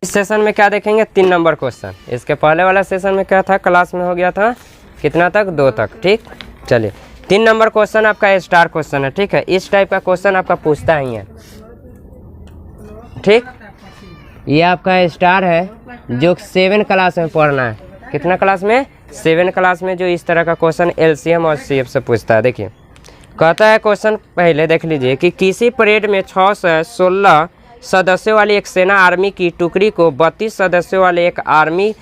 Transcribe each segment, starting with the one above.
इस सेशन में क्या देखेंगे, 3 नंबर क्वेश्चन। इसके पहले वाला सेशन में क्या था, क्लास में हो गया था कितना तक, 2 तक। ठीक, चलिए 3 नंबर क्वेश्चन आपका स्टार क्वेश्चन है। ठीक है, इस टाइप का क्वेश्चन आपका पूछता ही है। ठीक, ये आपका स्टार है जो 7 क्लास में पढ़ना है। कितना क्लास में, 7 क्लास में, जो इस तरह का क्वेश्चन एलसीएम और सीएफ से पूछता है। देखिए कहता है क्वेश्चन, पहले देख लीजिए कि किसी परेड में 616 सदस्यों वाली एक सेना आर्मी की टुकड़ी को 32 सदस्यों वाले एक आर्मी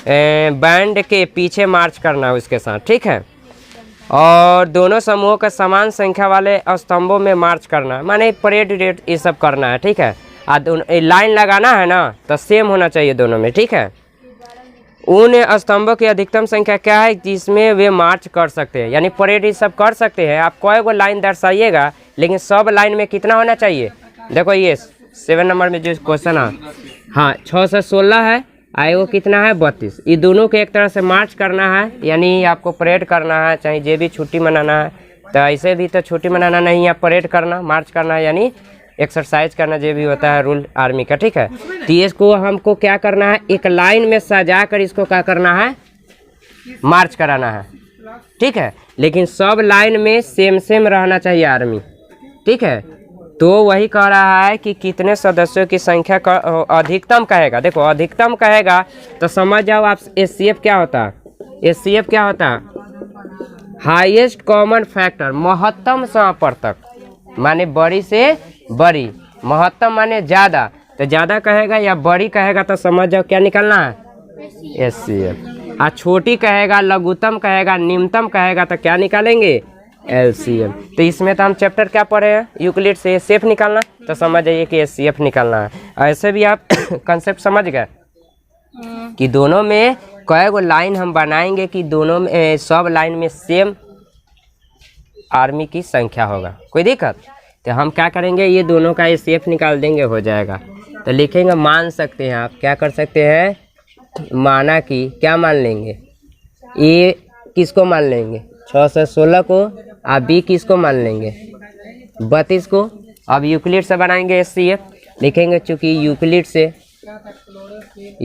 बैंड के पीछे मार्च करना है उसके साथ। ठीक है, और दोनों समूहों का समान संख्या वाले स्तंभों में मार्च करना है, माने परेड रेड ये सब करना है। ठीक है, लाइन लगाना है ना, तो सेम होना चाहिए दोनों में। ठीक है, उन स्तंभों की अधिकतम संख्या क्या है जिसमें वे मार्च कर सकते हैं, यानी परेड ये सब कर सकते हैं। आप कोई को लाइन दर्शाइएगा, लेकिन सब लाइन में कितना होना चाहिए। देखो ये 7 नंबर में जो क्वेश्चन है, हाँ 6 से 16 है, आए वो कितना है 32। ये दोनों के एक तरह से मार्च करना है, यानी आपको परेड करना है, चाहे जो भी छुट्टी मनाना है। तो ऐसे भी तो छुट्टी मनाना नहीं है, परेड करना, मार्च करना है, यानी एक्सरसाइज करना जो भी होता है रूल आर्मी का। ठीक है, तो इसको हमको क्या करना है, एक लाइन में सजा कर इसको क्या करना है, मार्च कराना है। ठीक है, लेकिन सब लाइन में सेम सेम रहना चाहिए आर्मी। ठीक है, तो वही कह रहा है कि कितने सदस्यों की संख्या का अधिकतम कहेगा। देखो अधिकतम कहेगा तो समझ जाओ आप, एचसीएफ क्या होता है, एचसीएफ क्या होता है, हाईएस्ट कॉमन फैक्टर, महत्तम समापर्तक, माने बड़ी से बड़ी, महत्तम माने ज़्यादा, तो ज़्यादा कहेगा या बड़ी कहेगा तो समझ जाओ क्या निकलना है, एचसीएफ। और छोटी कहेगा, लघुत्तम कहेगा, निम्नतम कहेगा तो क्या निकालेंगे, एलसीएम। तो इसमें तो हम चैप्टर क्या पढ़े हैं, यूक्लिड से एचसीएफ निकालना, तो समझ जाइए कि एचसीएफ निकालना है। ऐसे भी आप कंसेप्ट समझ गए कि दोनों में कई गो लाइन हम बनाएंगे कि दोनों में सब लाइन में सेम आर्मी की संख्या होगा, कोई दिक्कत। तो हम क्या करेंगे, ये दोनों का एचसीएफ निकाल देंगे, हो जाएगा। तो लिखेंगे, मान सकते हैं आप, क्या कर सकते हैं, माना कि क्या मान लेंगे, ये किसको मान लेंगे 6 से 16 को, आप बी किसको मान लेंगे 32 को। अब यूक्लिड से बनाएंगे एचसीएफ, लिखेंगे चूँकि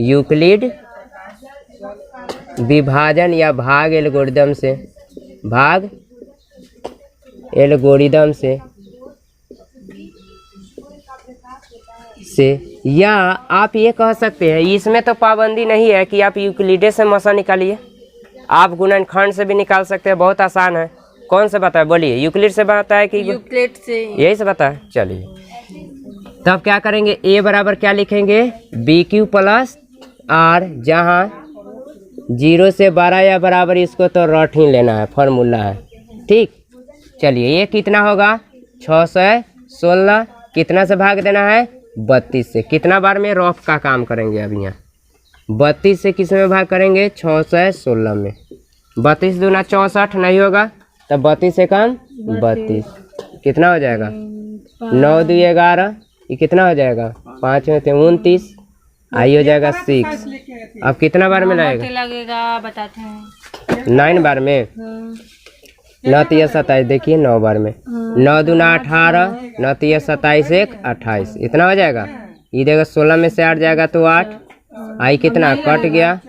यूक्लिड विभाजन या भाग एल्गोरिदम से या आप ये कह सकते हैं, इसमें तो पाबंदी नहीं है कि आप यूक्लिडे से मसा निकालिए, आप गुणनखंड से भी निकाल सकते हैं, बहुत आसान है। कौन से बताए, बोलिए, यूक्लिड से बताया कि यूक्लिड से, यही से बताया। चलिए तब क्या करेंगे, ए बराबर क्या लिखेंगे, बी क्यू प्लस आर, जहाँ 0 से 12 या बराबर, इसको तो रट ही लेना है, फार्मूला है। ठीक, चलिए ये कितना होगा, 6 से 16 कितना से भाग देना है, 32 से। कितना बार में रफ का काम करेंगे, अब यहाँ 32 से किस में भाग करेंगे, 6 से 16 में। 32 दूना 64 नहीं होगा, तब 32 से कम 32, कितना हो जाएगा 9 2 11, ये कितना हो जाएगा 5 में 29, आई हो जाएगा 6। अब कितना बार में लगेगा बताते हैं, 9 बार में, 9 3 27, देखिए 9 बार में, 9 दूना 18, 9 3 27 1 28, इतना हो जाएगा। ये देखो 16 में से 8 जाएगा तो 8, आई कितना कट गया।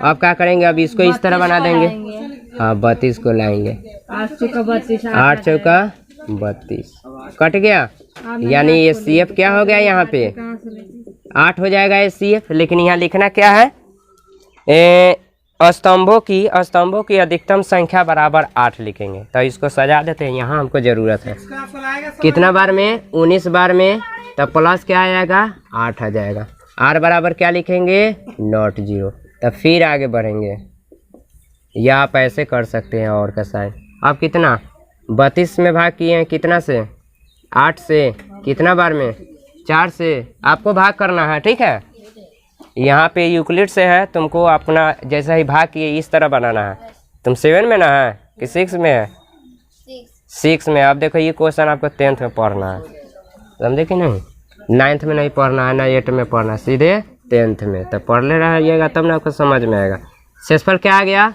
अब क्या करेंगे, अब इसको इस तरह बना देंगे, हाँ 32 को लाएंगे, 8 चौका 32, कट गया, यानी ये सीएफ क्या हो गया, यहाँ पे 8 हो जाएगा ये सीएफ। लेकिन यहाँ लिखना क्या है, स्तंभों की अधिकतम संख्या बराबर 8 लिखेंगे। तो इसको सजा देते हैं, यहाँ हमको जरूरत है कितना बार में, 19 बार में, तब प्लस क्या आ जाएगा 8 आ जाएगा। आर बराबर क्या लिखेंगे, नॉट 0। तब फिर आगे बढ़ेंगे, या आप ऐसे कर सकते हैं और का साइन। आप कितना 32 में भाग किए हैं, कितना से 8 से, कितना बार में 4 से, आपको भाग करना है। ठीक है, यहाँ पे यूक्लिड से है, तुमको अपना जैसा ही भाग किए इस तरह बनाना है। तुम 7 में ना है कि 6 में है, 6 में। अब देखो ये क्वेश्चन आपको 10th में पढ़ना है, समझे कि नहीं, 9th में नहीं पढ़ना है ना 8 में पढ़ना है, सीधे 10th में। तो पढ़ ले रहिएगा तब ना आपको समझ में आएगा। शेषफल क्या आ गया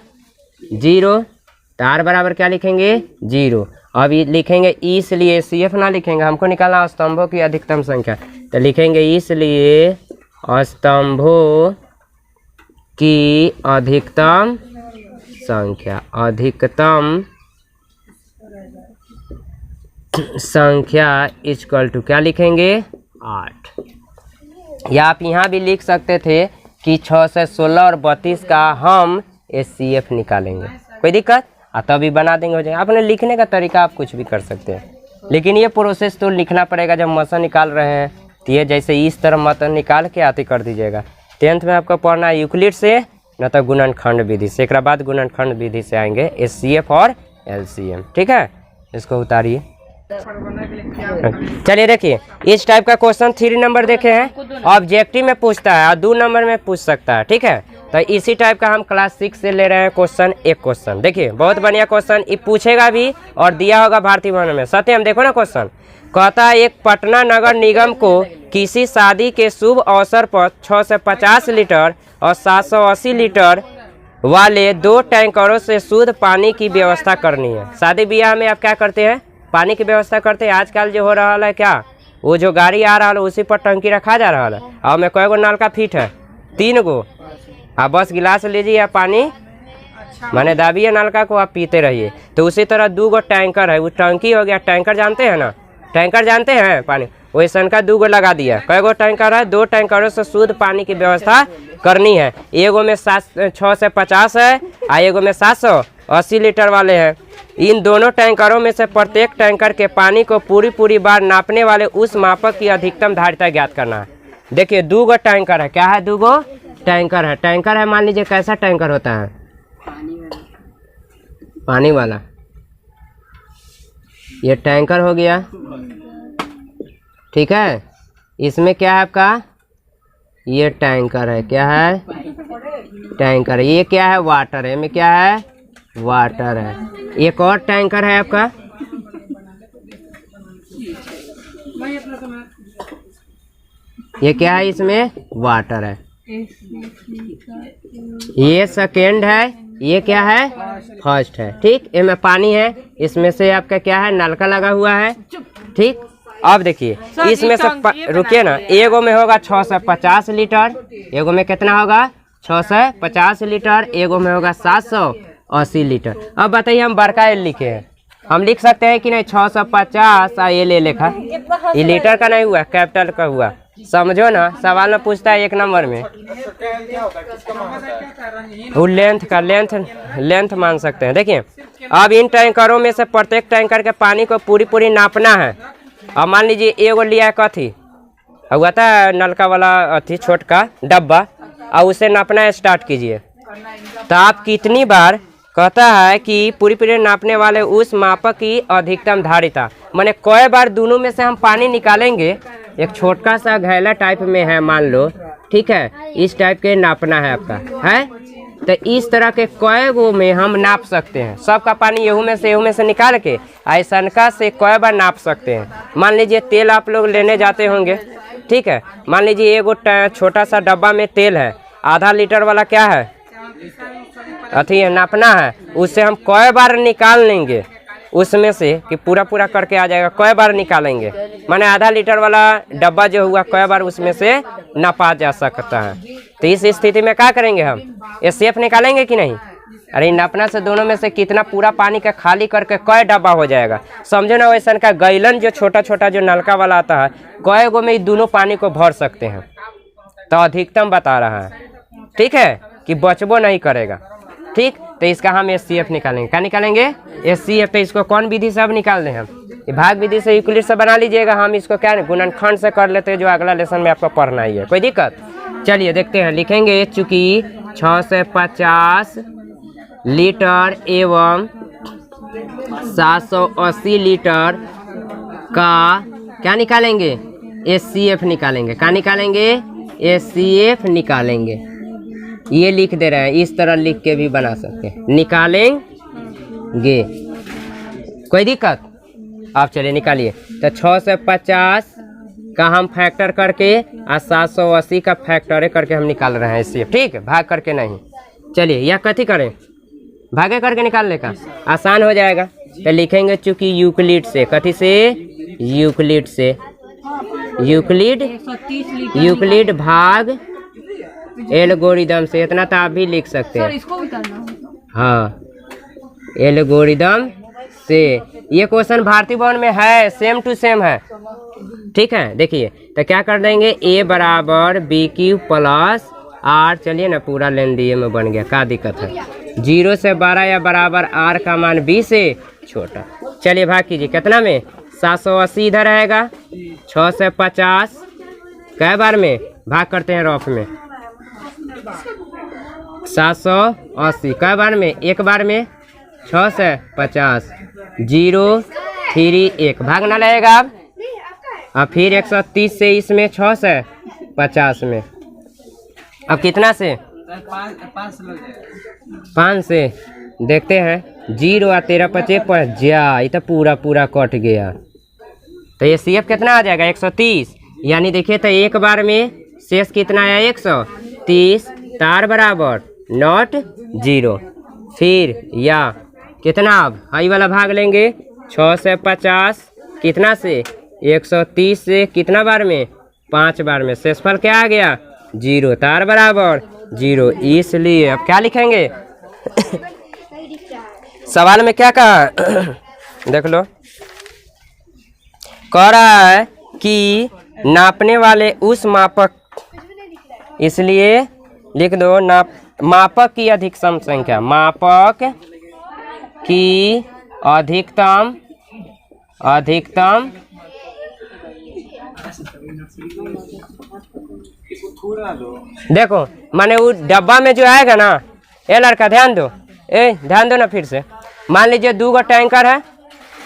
0, तो आर बराबर क्या लिखेंगे 0। अब ये लिखेंगे इसलिए, सीएफ ना लिखेंगे, हमको निकालना स्तंभों की अधिकतम संख्या, तो लिखेंगे इसलिए स्तंभों की अधिकतम संख्या, अधिकतम संख्या इक्वल टू क्या लिखेंगे 8। या आप यहाँ भी लिख सकते थे कि 6 से 16 और 32 का हम HCF निकालेंगे, कोई दिक्कत तभी बना देंगे, हो जाएगा। आपने लिखने का तरीका आप कुछ भी कर सकते हैं, लेकिन ये प्रोसेस तो लिखना पड़ेगा। जब मसन निकाल रहे हैं तो ये जैसे इस तरह मसन निकाल के आते कर दीजिएगा। 10th में आपको पढ़ना है यूक्लिड से न तो गुणनखंड विधि से, एक बाद गुणनखंड विधि से आएंगे HCF और LCM। ठीक है, इसको उतारिए। चलिए देखिए, इस टाइप का क्वेश्चन 3 नंबर देखे हैं, ऑब्जेक्टिव में पूछता है और 2 नंबर में पूछ सकता है। ठीक है, तो इसी टाइप का हम क्लास 6 से ले रहे हैं क्वेश्चन। एक क्वेश्चन देखिए, बहुत बढ़िया क्वेश्चन, ये पूछेगा भी और दिया होगा भारतीय भवन में। सत्यम देखो ना क्वेश्चन, कहता है एक पटना नगर निगम को किसी शादी के शुभ अवसर पर 6 से 50 लीटर और 780 लीटर वाले 2 टैंकरों से शुद्ध पानी की व्यवस्था करनी है। शादी ब्याह में आप क्या करते हैं, पानी की व्यवस्था करते हैं। आजकल जो हो रहा है क्या, वो जो गाड़ी आ रहा है उसी पर टंकी रखा जा रहा है, और में कई गो नल का फिट है, 3 गो। आप बस गिलास लीजिए या पानी माने दाबिए नलका को, आप पीते रहिए। तो उसी तरह 2 गो टैंकर है, वो टंकी हो गया। टैंकर जानते हैं ना, टैंकर जानते हैं पानी, वैसन का 2 गो लगा दिया। कई गो टैंकर है, 2 टैंकरों से शुद्ध पानी की व्यवस्था करनी है। एगो में 6 से 50 है और एगो में 780 लीटर वाले हैं। इन दोनों टैंकरों में से प्रत्येक टैंकर के पानी को पूरी बार नापने वाले उस मापक की अधिकतम धारिता ज्ञात करना है। देखिए 2 गो टैंकर है, क्या है 2 गो टैंकर है। टैंकर है मान लीजिए कैसा टैंकर होता है, पानी वाला, ये टैंकर हो गया। ठीक है, इसमें क्या है आपका, ये टैंकर है, क्या है टैंकर है। ये क्या है वाटर है, में क्या है वाटर है। एक और टैंकर है आपका, ये क्या है, इसमें वाटर है। ये सेकेंड है, ये क्या है फर्स्ट है। ठीक, ये में पानी है, इसमें से आपका क्या है नलका लगा हुआ है। ठीक, अब देखिए इसमें से रुकिए ना, एगो में होगा 6 से 50 लीटर, एगो में कितना होगा 6 से 50 लीटर, एगो में होगा 780 लीटर। अब बताइए हम बड़का एल लिखे हैं, हम लिख सकते हैं कि नहीं 650 और ये ले लिखा, ये लीटर का नहीं हुआ, कैपिटल का हुआ। समझो ना, सवाल में पूछता है 1 नंबर में, वो लेंथ का लेंथ मान सकते हैं। देखिए अब इन टैंकरों में से प्रत्येक टैंकर के पानी को पूरी नापना है। अब मान लीजिए एगो लिया कथी हुआ था, नलका वाला अथी छोट का डब्बा, और उसे नापना स्टार्ट कीजिए। तो आप कितनी बार, कहता है कि पूरी नापने वाले उस मापक की अधिकतम धारिता, माने कई बार दोनों में से हम पानी निकालेंगे। एक छोटा सा घैला टाइप में है मान लो, ठीक है, इस टाइप के नापना है आपका है। तो इस तरह के कई गो में हम नाप सकते हैं, सबका पानी एहू में से निकाल के ऐसनका से कई बार नाप सकते हैं। मान लीजिए तेल आप लोग लेने जाते होंगे, ठीक है, मान लीजिए एगो छोटा सा डब्बा में तेल है, आधा लीटर वाला क्या है अथी नापना है, उससे हम कई बार निकाल लेंगे उसमें से कि पूरा करके आ जाएगा। कई बार निकालेंगे, माने आधा लीटर वाला डब्बा जो हुआ कई बार उसमें से नापा जा सकता है। तो इस स्थिति में क्या करेंगे, हम HCF निकालेंगे कि नहीं। अरे नापना से दोनों में से कितना पूरा पानी का खाली करके कई डब्बा हो जाएगा। समझो ना, वैसा का गैलन जो छोटा जो नलका वाला आता है, कई गो में दोनों पानी को भर सकते हैं। तो अधिकतम बता रहा है, ठीक है, कि बचबो नहीं करेगा। ठीक, तो इसका हम HCF निकालेंगे। क्या निकालेंगे HCF। तो इसको कौन विधि से अब निकाल दें हम, ये भाग विधि से यूक्लिड से बना लीजिएगा। हम इसको क्या गुणनखंड से कर लेते हैं, जो अगला लेसन में आपको पढ़ना ही है, कोई दिक्कत। चलिए देखते हैं, लिखेंगे चूँकि 6 से 50 लीटर एवं 780 लीटर का क्या निकालेंगे HCF निकालेंगे। क्या निकालेंगे HCF निकालेंगे। ये लिख दे रहे हैं, इस तरह लिख के भी बना सकते हैं, निकालेंगे, कोई दिक्कत। आप चलिए निकालिए। तो 6 से 50 का हम फैक्टर करके और 780 का फैक्टर करके हम निकाल रहे हैं HCF। ठीक है, भाग करके नहीं। चलिए यह कथी करें, भागे करके निकालने का आसान हो जाएगा। तो लिखेंगे चूँकि यूक्लिड से, कथी से यूक्लिड से यूक्लिड भाग एल्गोरिदम से, इतना तो आप भी लिख सकते हैं। इसको भी करना होगा। हाँ, एल्गोरिदम से। ये क्वेश्चन भारतीय भवन में है, सेम टू सेम है। ठीक है, देखिए तो क्या कर देंगे, ए बराबर बी क्यू प्लस आर, चलिए ना पूरा लेन दिए में बन गया, क्या दिक्कत है। 0 से 12 या बराबर आर का मान बी से छोटा। चलिए भाग कीजिए, कितना में 780 इधर रहेगा, 6 से 50 कै बार में भाग करते हैं रफ में, 780 कै बार में, एक बार में 6 से 50, 0 3 1 भागना लगेगा अब। अब फिर 130 से इसमें 6 से 50 में, अब कितना से 5 से देखते हैं, 0 और 13 25 जा, ये तो पूरा कट गया। तो ये CF कितना आ जाएगा 130, यानी देखिए तो एक बार में शेष कितना आया 130, तार बराबर नॉट 0। फिर या कितना, अब आई वाला भाग लेंगे 6 से 50, कितना से 130 से, कितना बार में 5 बार में, शेषफल क्या आ गया 0, तार बराबर 0। इसलिए अब क्या लिखेंगे सवाल में क्या कहा देख लो, कह रहा है कि नापने वाले उस मापक, इसलिए लिख दो मापक की अधिकतम संख्या, मापक की अधिकतम देखो, माने वो डब्बा में जो आएगा ना, ये लड़का ध्यान दो, ध्यान दो ना फिर से। मान लीजिए 2 गो टैंकर है,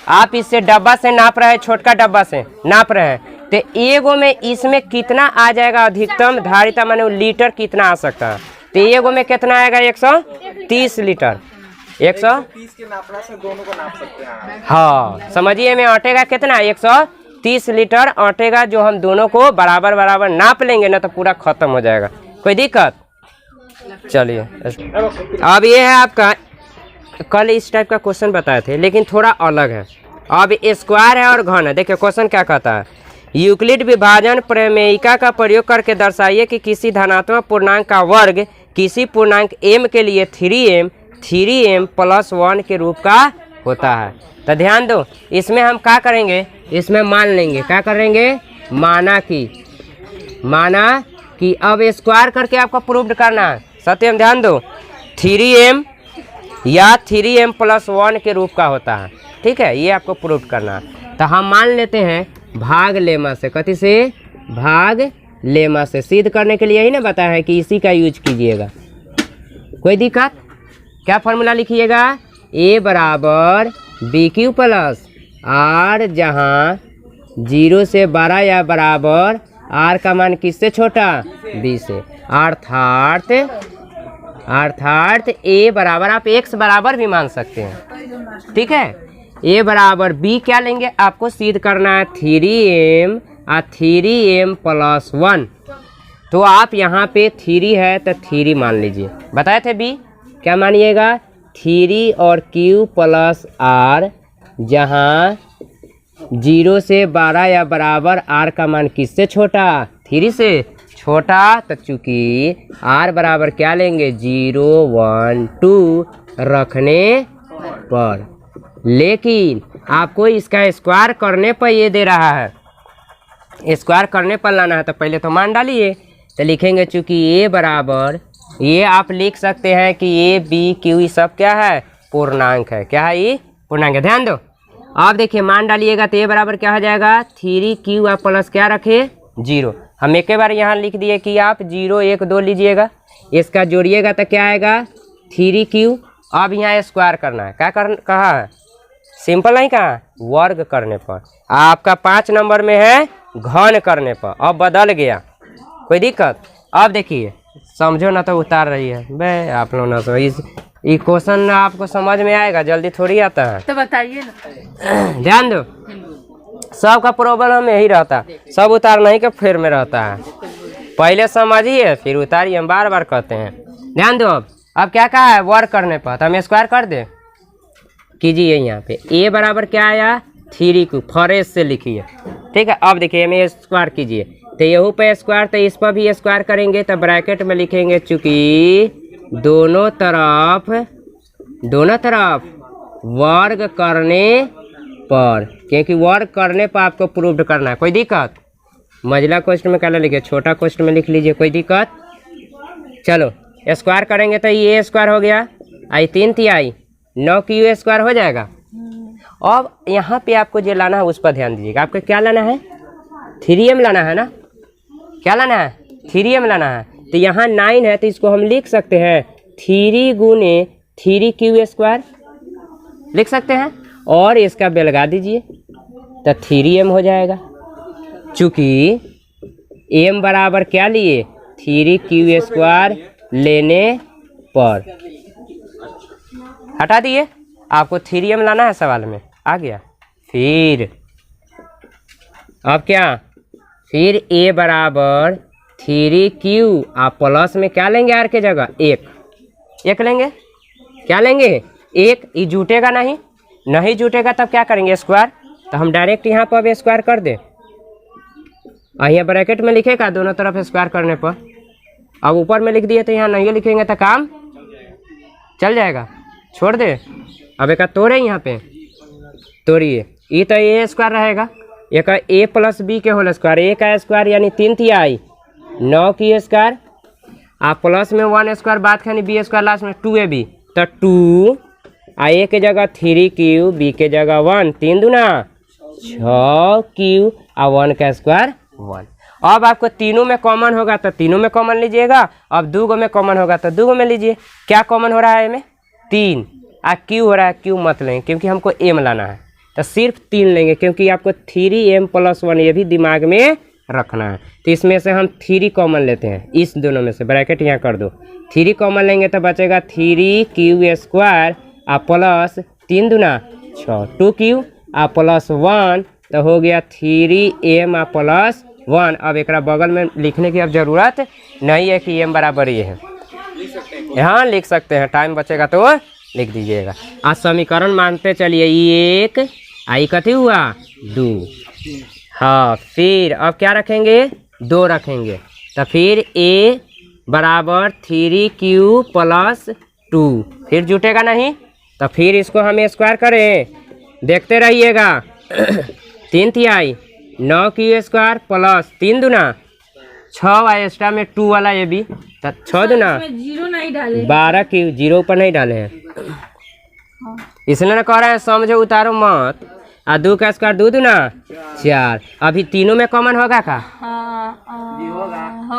आप इससे डब्बा से नाप रहे हैं, छोटका डब्बा से नाप रहे हैं, तो एगो में इसमें कितना आ जाएगा अधिकतम धारिता, माने लीटर कितना आ सकता है। तो एगो में कितना आएगा 130 लीटर, 130 के नापना से दोनों को नाप सकते हैं। हाँ समझिए, में अटेगा कितना 130 लीटर अटेगा, जो हम दोनों को बराबर नाप लेंगे ना तो पूरा खत्म हो जाएगा, कोई दिक्कत। चलिए अब ये है आपका, कल इस टाइप का क्वेश्चन बताए थे लेकिन थोड़ा अलग है। अब स्क्वायर है और घन है। देखिए क्वेश्चन क्या कहता है, यूक्लिड विभाजन प्रमेयिका का प्रयोग करके दर्शाइए कि किसी धनात्मक पूर्णांक का वर्ग किसी पूर्णांक m के लिए 3m + 1 के रूप का होता है। तो ध्यान दो, इसमें हम क्या करेंगे, इसमें मान लेंगे, क्या करेंगे, माना कि अब स्क्वायर करके आपको प्रूव करना है। सत्यम ध्यान दो, 3m या 3m + 1 के रूप का होता है। ठीक है, ये आपको प्रूव करना है। तो हम मान लेते हैं भाग लेमा से, कथी से, भाग लेमा से। सिद्ध करने के लिए ही ना बताया है कि इसी का यूज कीजिएगा, कोई दिक्कत। क्या फॉर्मूला लिखिएगा, a बराबर BQ प्लस R, जहाँ 0 से 12 या बराबर R का मान किससे छोटा, B से, अर्थात a बराबर, आप x बराबर भी मान सकते हैं। ठीक है, a बराबर b क्या लेंगे, आपको सिद्ध करना है 3m और 3m + 1। तो आप यहाँ पे 3 है तो 3 मान लीजिए, बताए थे b क्या मानिएगा, 3 और q प्लस r, जहाँ 0 से 12 या बराबर r का मान किससे छोटा, 3 से छोटा। तो चूंकि r बराबर क्या लेंगे, 0 1 2 रखने पर, लेकिन आपको इसका स्क्वायर करने पर ये दे रहा है, स्क्वायर करने पर लाना है, तो पहले तो मान डालिए। तो लिखेंगे चूंकि a बराबर, ये आप लिख सकते हैं कि a b q ये सब क्या है, पूर्णांक है। क्या है, ये पूर्णांक है। ध्यान दो, आप देखिए मान डालिएगा तो a बराबर क्या हो जाएगा, 3q आप प्लस क्या रखे 0। हम एक बार यहाँ लिख दिए कि आप 0 1 2 लीजिएगा, इसका जोड़िएगा तो क्या आएगा 3q। अब यहाँ स्क्वायर करना है, क्या कहा है, सिंपल नहीं कहा, वर्ग करने पर। आपका 5 नंबर में है घन करने पर, अब बदल गया, कोई दिक्कत। अब देखिए समझो ना तो उतार रही है बे आप लोग ना, तो ये क्वेश्चन आपको समझ में आएगा, जल्दी थोड़ी आता है, तो बताइए ना। ध्यान दो, सबका प्रॉब्लम यही रहता, सब उतारना ही के फेर में रहता है। पहले समझिए फिर उतारिए, हम बार बार कहते हैं। ध्यान दो, अब क्या कहा है, वर्ग करने पर, तो हम स्क्वायर कर दे कीजिए। यहाँ पे a बराबर क्या आया, 3q, फॉरेस्ट से लिखिए ठीक है। अब देखिए में स्क्वायर कीजिए, तो यहू पे स्क्वायर, तो इस पर भी स्क्वायर करेंगे, तो ब्रैकेट में लिखेंगे चूंकि दोनों तरफ वर्ग करने पर, क्योंकि वर्ग करने पर आपको प्रूव करना है। कोई दिक्कत? मझला क्वेश्चन में क्या लिखे, छोटा क्वेश्चन में लिख लीजिए, कोई दिक्कत? चलो स्क्वायर करेंगे तो ये स्क्वायर हो गया, आई 3 तिहाई 9 की यू स्क्वायर हो जाएगा। अब यहाँ पे आपको जो लाना है उस पर ध्यान दीजिएगा। आपको क्या लाना है? 3m लाना है ना? क्या लाना है? 3m लाना है। तो यहाँ 9 है, तो इसको हम लिख सकते हैं 3 गुने 3q स्क्वायर लिख सकते हैं, और इसका बेल लगा दीजिए तो 3m हो जाएगा। चूँकि m बराबर क्या लिए? 3q स्क्वायर लेने पर। हटा दिए, आपको 3m लाना है, सवाल में आ गया। फिर अब क्या? फिर a बराबर 3q, आप प्लस में क्या लेंगे? r के जगह 1 लेंगे। क्या लेंगे? 1। ये जुटेगा नहीं जुटेगा, तब क्या करेंगे? स्क्वायर। तो हम डायरेक्ट यहाँ पर अब स्क्वायर कर दें, यहाँ ब्रैकेट में लिखेगा दोनों तरफ स्क्वायर करने पर। अब ऊपर में लिख दिए तो यहाँ नहीं लिखेंगे तो काम चल जाएगा, छोड़ दे। अब एक तोड़े, यहाँ पे तोड़िए, ये तो ए स्क्वायर रहेगा, एक a प्लस बी के होल स्क्वायर, a का स्क्वायर यानी 3 तिहाई 9 की स्क्वायर, आप प्लस में 1 स्क्वायर, बात खानी बी स्क्वायर, लास्ट में 2ab, तो 2 a के जगह 3q, b के जगह 1, 3 दूना 6q, 1 का स्क्वायर 1। अब आपको तीनों में कॉमन होगा तो तीनों में कॉमन लीजिएगा, अब 2 में कॉमन होगा तो 2 में लीजिए। क्या कॉमन हो रहा है में? 3, q हो रहा है, q मत लेंगे क्योंकि हमको m लाना है, तो सिर्फ 3 लेंगे, क्योंकि आपको 3m + 1 ये भी दिमाग में रखना है। तो इसमें से हम 3 कॉमन लेते हैं, इस दोनों में से ब्रैकेट यहाँ कर दो, 3 कॉमन लेंगे तो बचेगा 3q स्क्वायर प्लस 3 दूना 6, 2q प्लस 1, तो हो गया 3m + 1। अब एक बगल में लिखने की अब ज़रूरत नहीं है कि m बराबर ये है, यहाँ लिख सकते हैं, टाइम बचेगा तो लिख दीजिएगा। आज समीकरण मानते चलिए, 1 आई कथी हुआ 2, हाँ। फिर अब क्या रखेंगे? 2 रखेंगे, तो फिर a बराबर 3q + 2, फिर जुटेगा नहीं, तो फिर इसको हम स्क्वायर करें, देखते रहिएगा। 3 तिहाई 9q स्क्वायर प्लस 3 दूना 6 एक्स्ट्रा में 2 वाला ये भी, तो 6 दूना 12q, 0 ऊपर नहीं डाले हैं, इसलिए ना कह रहे हैं समझो उतारो मत। 2 का स्क्वायर 2 दूना 4, अभी तीनों में कॉमन होगा का?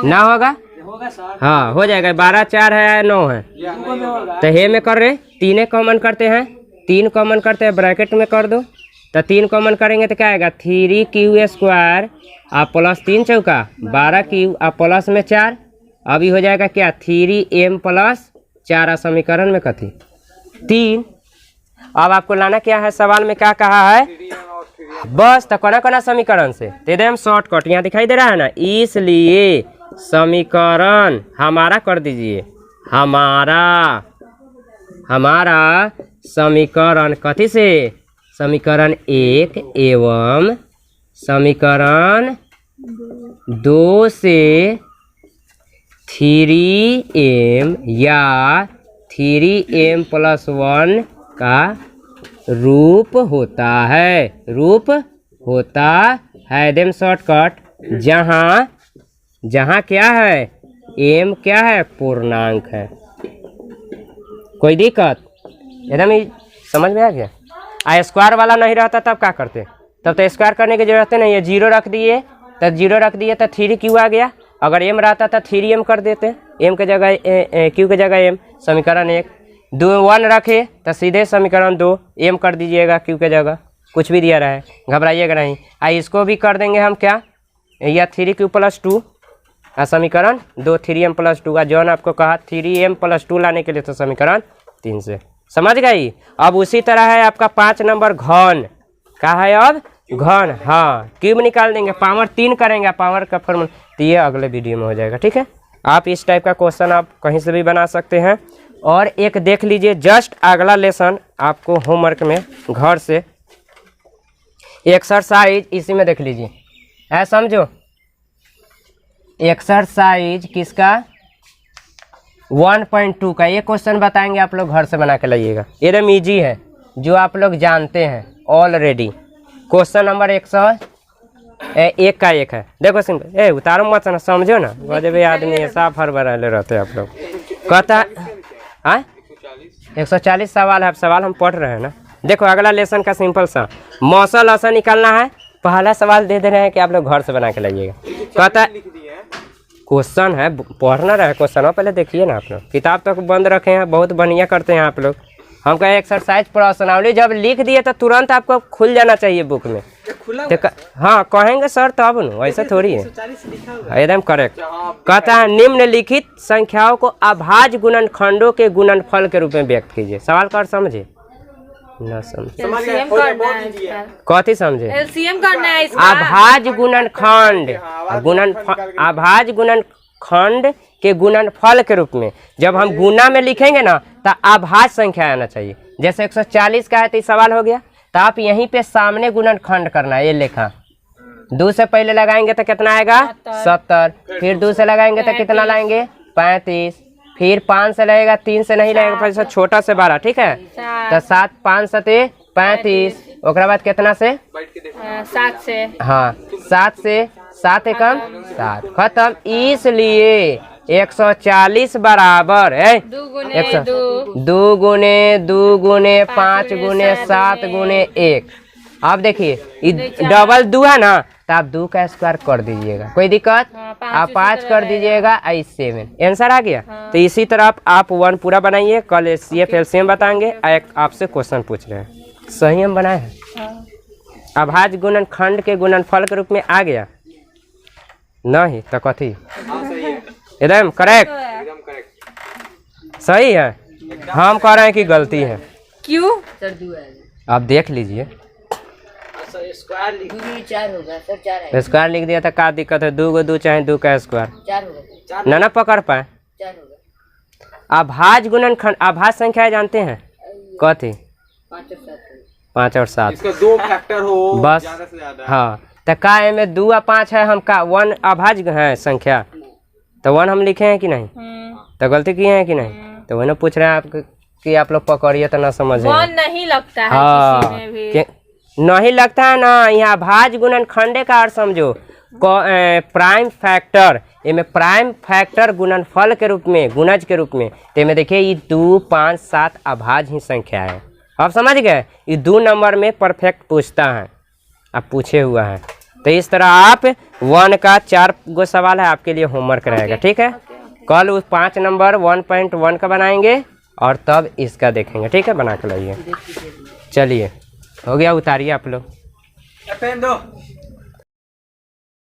ना होगा? हाँ हो जाएगा, 12 4 है 9 है, तो हे में कर रहे 3 कॉमन करते हैं, 3 कॉमन करते हैं, ब्रैकेट में कर दो, तो 3 कॉमन करेंगे तो क्या आएगा? 3q स्क्वायर प्लस 3 चौका 12q प्लस में 4, अभी हो जाएगा क्या? 3m + 4, समीकरण में कथी 3। अब आपको लाना क्या है? सवाल में क्या कहा है? बस तो कोना समीकरण से दे दे हम शॉर्टकट, यहाँ दिखाई दे रहा है ना, इसलिए समीकरण हमारा कर दीजिए, हमारा समीकरण कथी से? समीकरण 1 एवं समीकरण 2 से 3m या 3m + 1 का रूप होता है, देम शॉर्टकट, जहाँ क्या है? m क्या है? पूर्णांक है। कोई दिक्कत? एकदम ही समझ में आ गया। स्क्वायर वाला नहीं रहता तब क्या करते? तब तो स्क्वायर करने की जरूरत नहीं है, 0 रख दिए तो 3q आ गया। अगर m रहता था 3m कर देते, m के जगह q के जगह m, समीकरण 1। 2 1 रखे तो सीधे समीकरण 2 m कर दीजिएगा q के जगह, कुछ भी दिया रहा है, घबराइएगा नहीं। इसको भी कर देंगे हम क्या? या 3q + 2, समीकरण 2 3m + 2 का जौन आपको कहा 3m + 2 लाने के लिए, तो समीकरण 3 से समझ गई। अब उसी तरह है आपका 5 नंबर घन, क्या है अब? घन, हाँ। क्यूब निकाल देंगे, पावर 3 करेंगे, पावर का फॉर्मूला, तो ये अगले वीडियो में हो जाएगा, ठीक है। आप इस टाइप का क्वेश्चन आप कहीं से भी बना सकते हैं। और एक देख लीजिए, जस्ट अगला लेसन आपको होमवर्क में घर से एक्सरसाइज इसी में देख लीजिए, है समझो। एक्सरसाइज किसका 1.2 का ये क्वेश्चन बताएंगे, आप लोग घर से बना के लाइएगा, एकदम इजी है, जो आप लोग जानते हैं ऑलरेडी। क्वेश्चन नंबर 101 का 1 है, देखो सिंपल, उतारो मत ना, समझो ना, गजब आदमी है, साफ हर बराले रहते हैं आप लोग। कहता है 140 सवाल है, सवाल हम पढ़ रहे हैं ना। देखो अगला लेसन का सिंपल सा मौसल असर निकालना है, पहला सवाल दे रहे हैं कि आप लोग घर से बना के लाइएगा। कहता क्वेश्चन है, पढ़ना रहे क्वेश्चन, पहले देखिए ना आप लोग, किताब तक बंद रखे हैं, बहुत बढ़िया करते हैं आप लोग। हम कहे एक्सरसाइज प्रश्नावली जब लिख दिए तो तुरंत आपको खुल जाना चाहिए बुक में। हाँ कहेंगे सर तब न, ऐसा थोड़ी है, एकदम करेक्ट। कहता है निम्नलिखित संख्याओं को अभाज्य गुणनखंडों के गुणनफल के रूप में व्यक्त कीजिए। सवाल कर समझे ना, समझे कथी समझे, एलसीएम करना है इसका। अभाज्य गुणनखंड, अभाज्य गुणनखंड के गुणनफल के रूप में जब हम गुना में लिखेंगे ना तो अभाज्य संख्या आना चाहिए। जैसे 140 का है तो सवाल हो गया, तो आप यहीं पे सामने गुणनखंड करना है, ये लिखा 2 से पहले लगाएंगे तो कितना आएगा 70, फिर 2 से लगाएंगे तो कितना लाएंगे 35, फिर 5 से लगेगा, 3 से नहीं लगेगा, फिर छोटा से 12, ठीक है, तो 7 5 7 35, ओकरा बाद कितना से 7 से, हाँ 7 से 7 एकम 7, खत्म। इसलिए 140 बराबर है 2 गुने 2 गुने 2 गुने 5 गुने 7 गुने 1। अब देखिए डबल 2 है ना, तो आप 2 का स्क्वायर कर दीजिएगा, कोई दिक्कत, आप 5 कर दीजिएगा, 7 आंसर आ गया। तो इसी तरह आप 1 पूरा बनाइए, कल CF LCM बताएंगे, आपसे क्वेश्चन पूछ रहे हैं, सही हम बनाए हैं। अभाज्य गुणनखंड के गुणनफल के रूप में आ गया नहीं तो कथी, एकदम करेक्ट, सही है। हम कह रहे हैं कि गलती है, क्यों? आप देख लीजिए, स्क्वायर लिख 4 होगा सर, 4 है, स्क्वायर लिख दिया तो क्या दिक्कत है, 2 को 2 चाहे 2 का स्क्वायर 4 होगा, ना पकड़ पाए। 4 होगा। अभाज्य गुणनखंड, अभाज्य संख्या जानते हैं कथी, 5 और 7, इसका 2 फैक्टर हो बस, ज्यादा से ज्यादा। हाँ तो का में 2 और 5 है, हम का 1 अभाज्य है संख्या, तो 1 हम लिखे हैं कि नहीं, तो गलती किए हैं कि नहीं, तो वही ना पूछ रहे हैं आप कि आप लोग पकड़िए तो ना समझे। नहीं लगता है हाँ किसी में भी। नहीं लगता है ना, यहाँ अभाज्य गुणनखंड का अर्थ समझो, प्राइम फैक्टर, इनमें प्राइम फैक्टर गुणनफल के रूप में, गुणज के रूप में, तो में देखिए ये 2 5 7 अभाज्य ही संख्या है। आप समझ गए, ये 2 नंबर में परफेक्ट पूछता है, अब पूछे हुआ है। तो इस तरह आप 1 का 4 गो सवाल है आपके लिए होमवर्क रहेगा, ठीक है। कल उस 5 नंबर 1.1 का बनाएंगे और तब इसका देखेंगे, ठीक है, बना के लाइए। चलिए हो गया, उतारिए आप लोग। पेन दो।